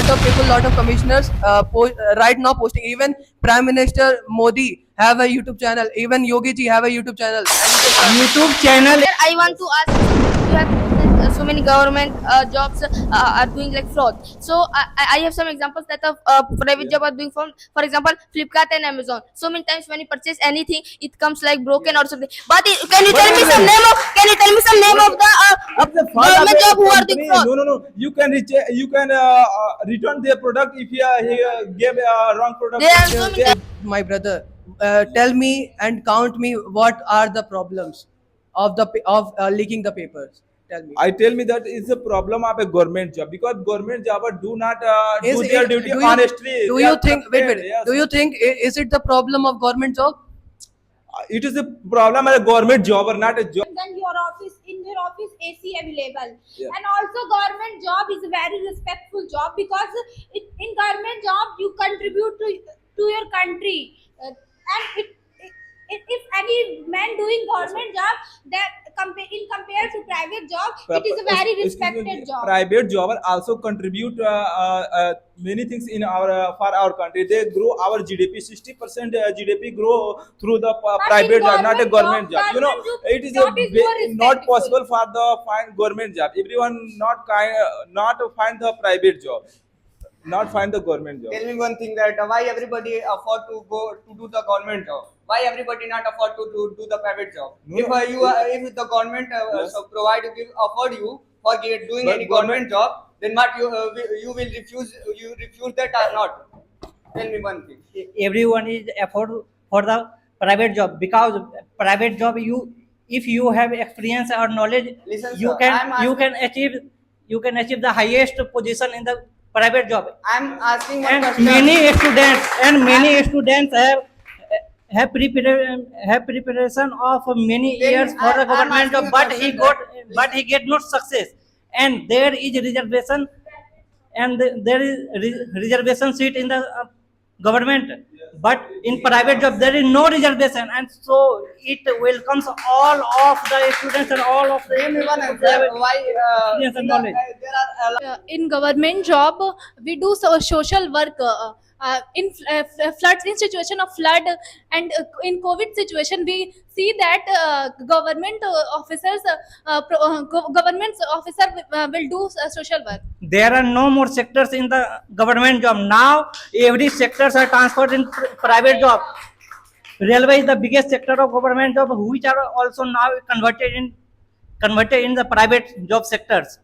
lot of people, lot of commissioners right now posting. Even Prime Minister Modi have a YouTube channel. Even Yogi ji have a YouTube channel. And YouTube channel. Sir, I want to ask you have so many government jobs are doing like fraud. So I have some examples that of private job are doing from, for example, Flipkart and Amazon. So many times when you purchase anything, it comes like broken or something. But can you tell me some name of? Can you tell me some name of the government job who are doing fraud? No. You can return their product if he gave a wrong product. There are so many. my brother, tell me and count me what are the problems of leaking the papers. Tell me. I tell me that is a problem of a government job because government job do not do Is their it- duty do you- honestly. Do They you are think? Wait, prepared, wait. yes. Do you think is it the problem of government job? It is a problem of a government job or not a job? Then your office, in your office AC available. Yeah. And also government job is a very respectful job because in government job you contribute to your country. And if any man doing government job, that in compared to private job, it is a very Excuse me, respected job. Private job also contribute many things in our for our country. They grow our GDP. 60% GDP grow through the private in job, not a government government job. You know, job, it is job is more not respectful. possible for the find government job. Everyone not find the private job, not find the government job. Tell me one thing that why everybody afford to go to do the government job? Why everybody not afford to do the private job? No, if no. If the government Yes. so provide afford you for doing But any government- government job, then what you will refuse that or not? Tell me one thing. Everyone is afford for the private job because private job if you have experience or knowledge Listen, you sir, can I'm you can achieve the highest position in the private job I'm asking one and question. many students have preparation of many Then years for the I'm government asking job a but question, but he get not success and there is reservation and there is reservation seat in the government but in private job there is no reservation and so it welcomes all of the students and all of Tell me the one answer. Why experience and knowledge. there are a lot In government job we do social work in floods, in situation of flood and in COVID situation we see that government officers government officer will do social work. There are no more sectors in the government job now every sectors are transferred in private job railway is the biggest sector of government job which are also now converted in the private job sectors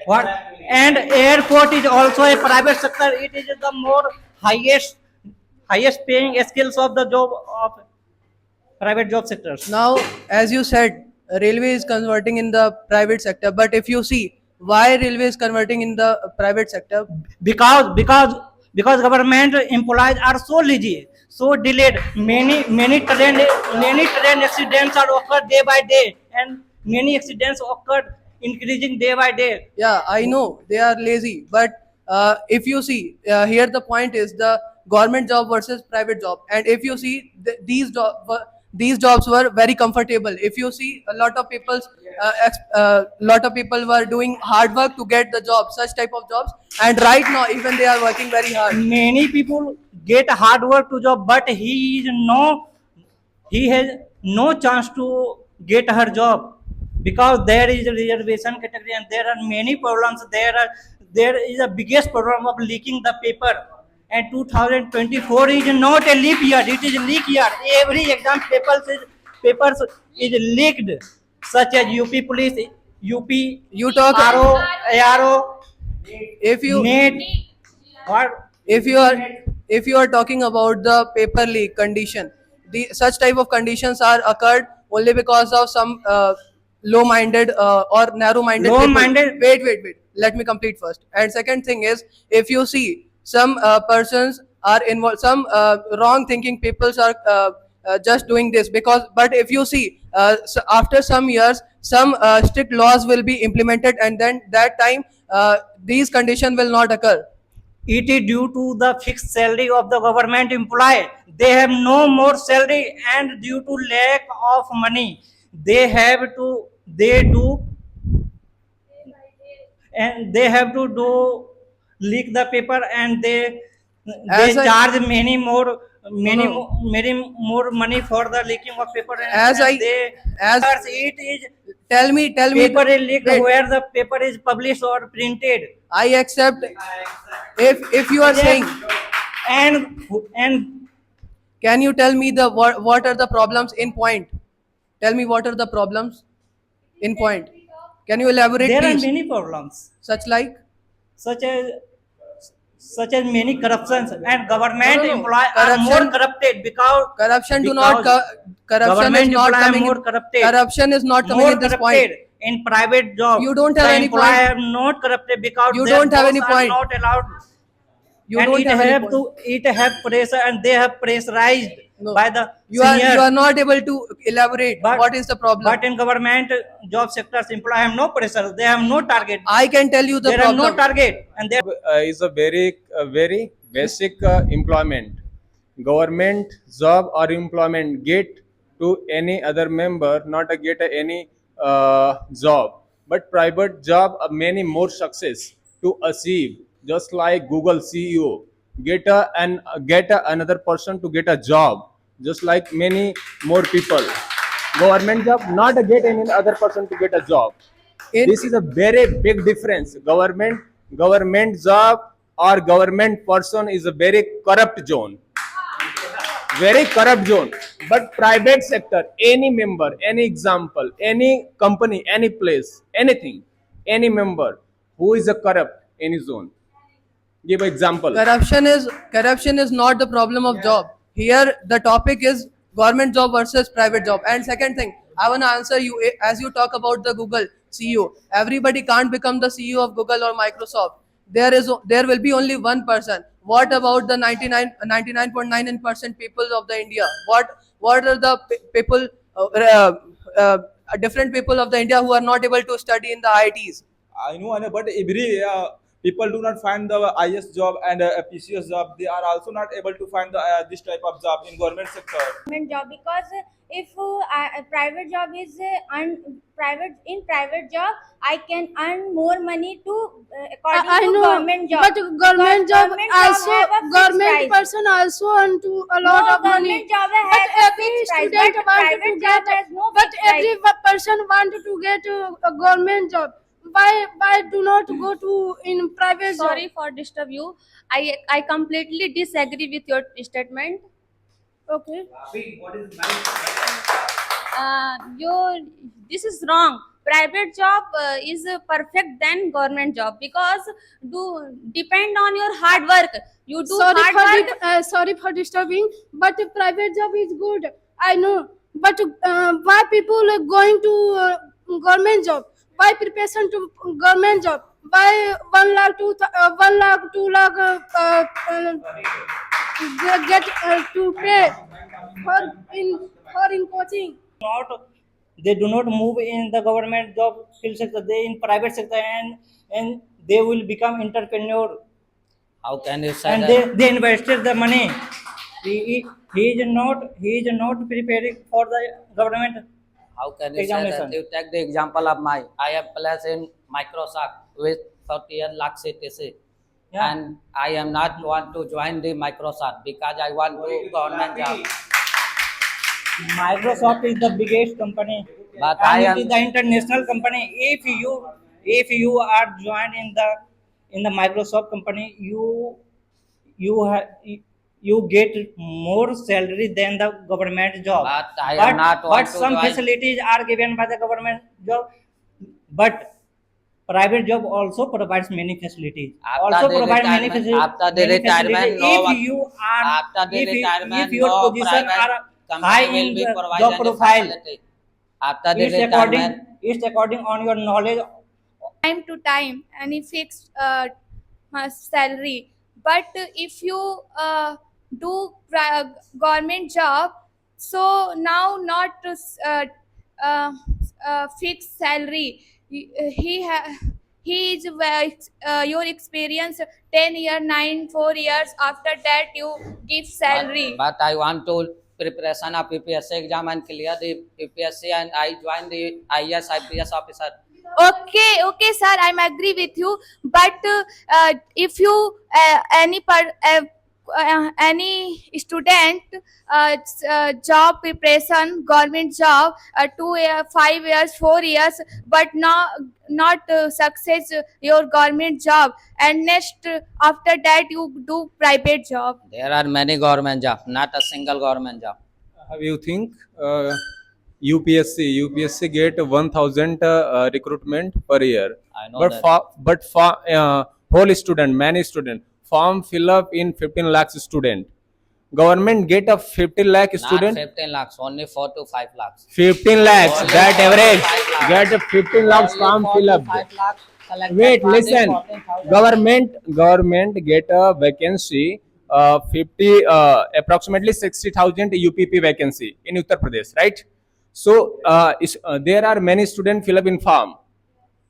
what and airport is also a private sector it is the more highest paying skills of the job of private job sectors. Now, as you said, railway is converting in the private sector. But if you see why railway is converting in the private sector, Because government employees are so lazy so delayed many train accidents are occurred day by day and many accidents occurred increasing day by day. yeah, I know they are lazy. But if you see here, the point is the government job versus private job. And if you see these jobs were very comfortable. If you see lot of people were doing hard work to get the job, such type of jobs. And right now, even they are working very hard. Many people get hard work to job but he has no chance to get her job because there is a reservation category and there are many problems there is a biggest problem of leaking the paper and 2024 is not a leap year it is a leak year every exam papers is leaked such as UP police UP You talk RO ARO if you NET what if you are talking about the paper leak condition, the such type of conditions are occurred only because of some low-minded or narrow-minded people. Low-minded- Wait, let me complete first. And second thing is, if you see some persons are involved, some wrong thinking peoples are just doing this but if you see so after some years some strict laws will be implemented and then that time these conditions will not occur. it is due to the fixed salary of the government employee they have no more salary and due to lack of money they do and they have to do leak the paper and they As I- charge many more No. many more money for the leaking of paper and, As and I- they as- it is Tell me. paper is leaked Wait. where the paper is published or printed I accept. If you are saying, and can you tell me the what are the problems in point? Tell me what are the problems in point. Can you elaborate, there are please? many problems Such like such as many corruptions and government No. employees are more Corruption- corrupted because corruption do because not corruption government is not employee coming more in, corrupted. corruption is not coming more in this corrupted point. in private job. You don't have the any employee point. are not corrupted because You their don't have any boss are point. not allowed. You and don't it have any have point. it have pressure and they have pressurized No. by the You are seniors. not able to elaborate But- what is the problem. But in government job sectors, employee have no pressure. They have no target. I can tell you the There are no problem. target, and they is a very basic employment. Government job or employment get to any other member, not a get any job. But private job many more success to achieve. Just like Google CEO get another person to get a job. Just like many more people. Government job not a get any other person to get a job. In- This is a very big difference. Government job or government person is a very corrupt zone. Very corrupt zone. But private sector, any member, any example, any company, any place, anything, any member who is a corrupt, any zone. Give an example. Corruption is not the problem of job. Here the topic is government job versus private job. And second thing, I want to answer you as you talk about the Google CEO. Everybody can't become the CEO of Google or Microsoft. There will be only one person. What about the 99.99% people of the India? What are the people different people of the India who are not able to study in the IITs? I know, but every people do not find the IS job and PCS job. They are also not able to find the this type of job in government sector. Government job, because if a private job is private job, I can earn more money to according I to know, government job. but government Because job also have a fixed government price. person also earn to a lot No, of money. government job has But a every fixed price, student but wanted to private get, job has no but fixed price. every person wanted to get a government job. Why do not go to in private job? Sorry for disturb you. I completely disagree with your statement. Okay. Your this is wrong. Private job is perfect than government job because do depend on your hard work. You do Sorry hard for work. sorry for disturbing, but private job is good. I know, but why people are going to government job? Why preparation to government job? Why 1 lakh, 2 lakh get to pay for in coaching? they do not move in the government job field sector. They in private sector and they will become entrepreneur. How can you say And that? they invested the money. He is not preparing for the government. How can you say Examination. that? You take the example of my. I have placed in Microsoft with 30 lakh CTC. Yeah. And I am not want to join the Microsoft because I want to government job. Microsoft is the biggest company, But and I it am- is the international company. If you are joined in the Microsoft company, you get more salary than the government job. But I am not want But to some join. facilities are given by the government job, but private job also provides many facilities. After the retirement- after the retirement, no if one- you are After the retirement, if your no position private are company high will in be the providing job the profile, facility. After the retirement, it's according on your knowledge. Time to time any fixed salary. But if you government job, so now not fixed salary. He is your experience 10 years, 4 years. After that, you give salary. but I want to preparation of PPSC exam and clear the PPSC and I join the IS IPS officer. Okay, sir, I'm agree with you. But if you any student job preparation, government job, 2 years, 5 years, 4 years, but not success your government job, and next after that you do private job. There are many government jobs, not a single government job. How you think UPSC get 1000 recruitment per year, I know but that. whole student, many student form fill up in 15 lakhs student. Government get a 50 lakh Not student, 15 lakhs, only 4 to 5 lakhs. 15 lakhs Only that 4 to average 5 lakhs. get a 15 lakhs Only form 4 fill to up. 5 lakhs collected Wait, for the listen. 14,000. Government get a vacancy 50 approximately 60,000 UPP vacancy in Uttar Pradesh, right? So there are many students fill up in form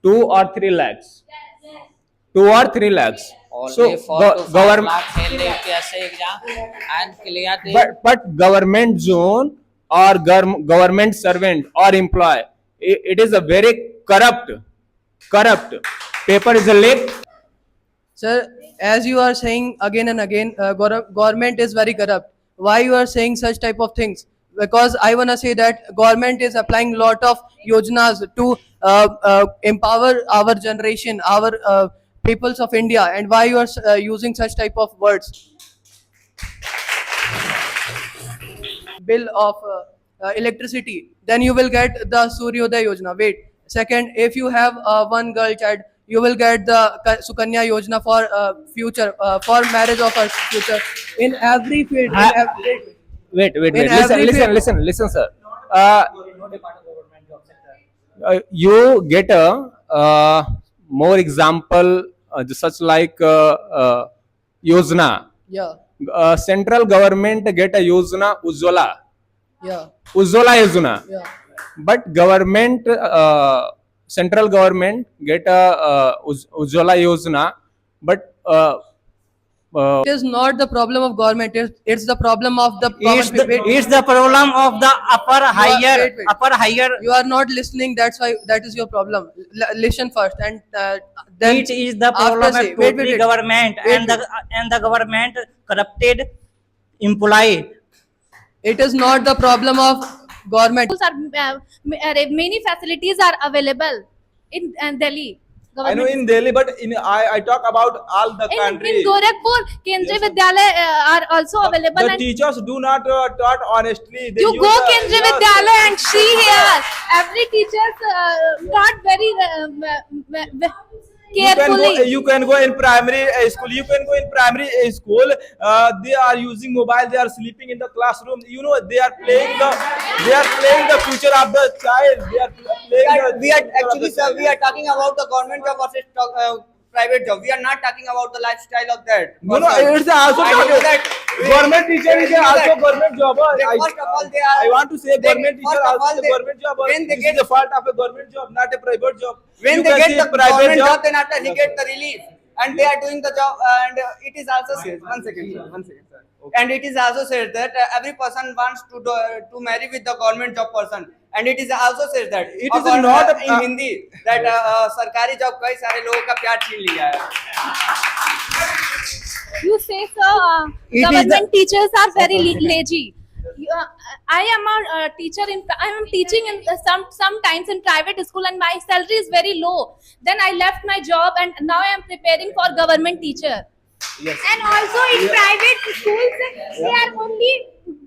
2 or 3 lakhs, 2 or 3 lakhs. Only So 4 to 5 government, lakhs fail the UPSC exam and clear the. but government zone or government servant or employee, it is a very corrupt. Paper is a leak. Sir, as you are saying again and again, government is very corrupt. Why you are saying such type of things? Because I wanna say that government is applying lot of yojnas to empower our generation, our peoples of India. And why you are using such type of words? Bill of electricity, then you will get the Suryodaya Yojana. Wait, second, if you have one girl child, you will get the Sukanya Yojana for future, for marriage of our future. In every field, Wait. In every field. Listen, sir. You get a more example, such like Yojana. Yeah, Central government get a Yojana Ujjwala yeah, Yojana, yeah. but government central government get a Ujjwala Yojana, but It is not the problem of government. It's the problem of the common people. It's the problem of the wait. upper higher. You are not listening. That's why that is your problem. Listen first, and then It is the after problem say- of wait, totally wait. government Wait, and the government corrupted employee. It is not the problem of government. Schools are many facilities are available in Delhi. I know in Delhi, but I talk about all the country. In Gorakhpur, Kendriya Vidyalay are also available. The And teachers do not taught honestly. They you use go the- Kendriya yes. Vidyalay and see here, every teacher taught very carefully. You can go in primary school. You can go in primary school. They are using mobile. They are sleeping in the classroom. You know they are playing the future of the child. They are playing We are actually, sir, we are talking about the government job versus private job. We are not talking about the lifestyle of that. No, it's also I know that. government teacher is I know also that. government jobber. First of all, they are. I want to say government teacher first of also all, is a they- government jobber. when they This get is the fault of a government job, not a private job. When You they can get see the private government job, job, then after he get the relief, and they are doing the job, and it is also said. One second, sir. And it is also said that every person wants to marry with the government job person, and it is also said that It is not a- in Hindi that सरकारी job कई सारे लोगों का प्यार छीन लिया है. You say so. It is Government teachers are very lazy. I am a teacher I am teaching in sometimes in private school, and my salary is very low. Then I left my job, and now I am preparing for government teacher. And also in private schools, they are only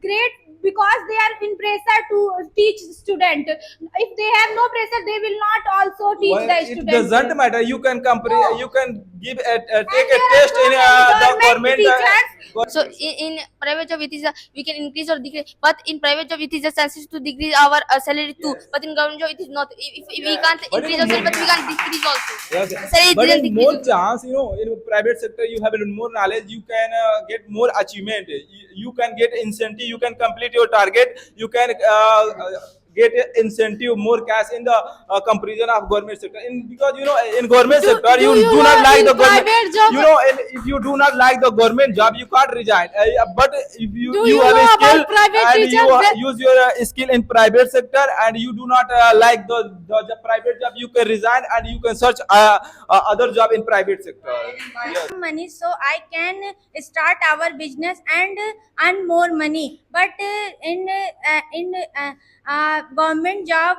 great because they are in pressure to teach student. If they have no pressure, they will not also teach well, the it student. doesn't matter. You can compare. No. You can give take there a are test so in many the government. teachers. So in private job it is we can increase or decrease, but in private job it is a chances to decrease our salary too. But in government job it is not. If we can't But increase in our salary, but we can decrease also. Yes, Salary but doesn't in more decrease. chance, in private sector, you have more knowledge. You can get more achievement. You can get incentive. You can complete your target. You can get incentive, more cash in the comparison of government sector. Because in government sector you do not like the government. private job? If you do not like the government job, you can't resign. But if Do you you have know a skill about private and teacher? you use your skill in private sector and you do not like the private job, you can resign and you can search other job in private sector. Yes. Money, so I can start our business and earn more money. But in government job,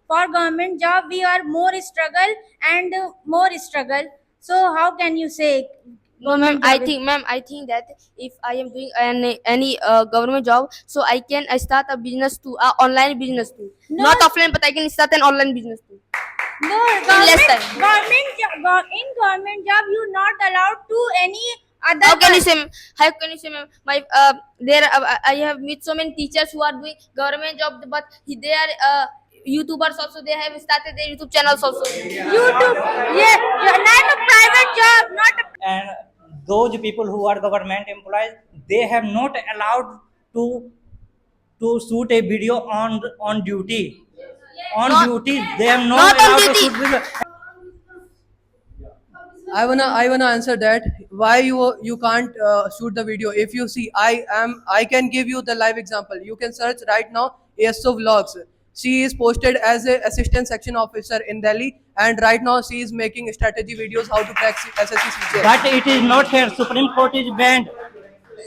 for government job we are more struggle and more struggle. So how can you say Ma'am, job is- I think that if I am doing any government job, so I can start a business too, online business too. No. Not offline, but I can start an online business too. No, less time. in government job you not allowed to any other. How can you say, ma'am? My there I have met so many teachers who are doing government job, but they are YouTubers also. They have started their YouTube channels also. YouTube, yeah, not a private job, not a And those people who are government employees, they have not allowed to shoot a video on duty. On Not- duty, they are not not on allowed to duty. shoot video. I wanna answer that. Why you can't shoot the video? If you see, I can give you the live example. You can search right now ASO Vlogs. She is posted as a assistant section officer in Delhi, and right now she is making strategy videos how to crack SSC CGL. But it is not fair. Supreme Court is banned.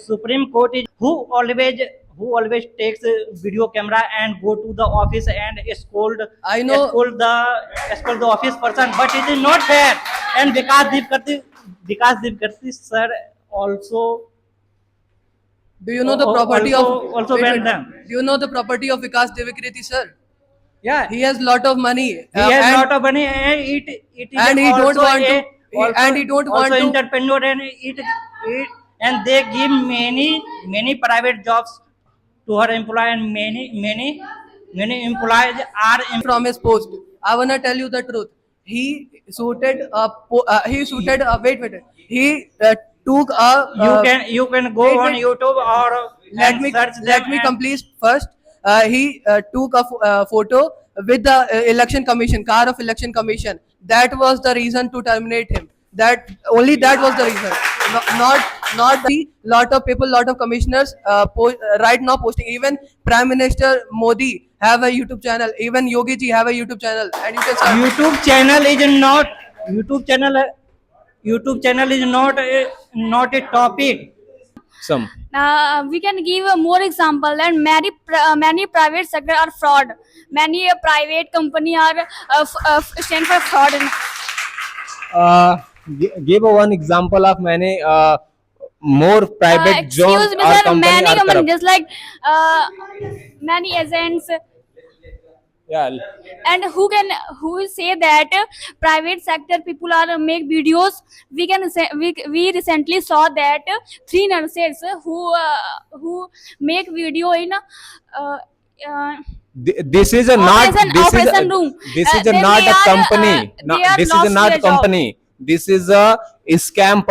Supreme Court is who always takes a video camera and go to the office and scold. I know. Scold the office person, but it is not fair. And Vikas Deepkarti sir also. Do you know the Also- property of also wait, banned wait. them. Do you know the property of Vikas Devikriti sir? Yeah, He has lot of money. he has and- lot of money, and it is And he don't also want to- a- also- and he don't want also to- entrepreneur, and and they give many private jobs to her employee, and many employees are from his post. I wanna tell you the truth. He shooted wait. He took a. you can go wait, on wait. YouTube or Let and me search let them me and- complete first. He took a photo with the election commission, car of election commission. That was the reason to terminate him. That was the reason. Not the lot of people, lot of commissioners right now posting. Even Prime Minister Modi have a YouTube channel. Even Yogi ji have a YouTube channel, and you can search. YouTube channel is not not a topic. Some. We can give more example that many private sector are fraud. Many private company are stand for fraud. Give one example of many more private jobs Excuse me, or sir. company Many are company corrupt. just like many agents. Yeah. And who say that private sector people are make videos. We recently saw that 3 nurses who make video in This is a not operation room. this is a Then not they a are, company. they are This is lost a not their job. company. This is a scam.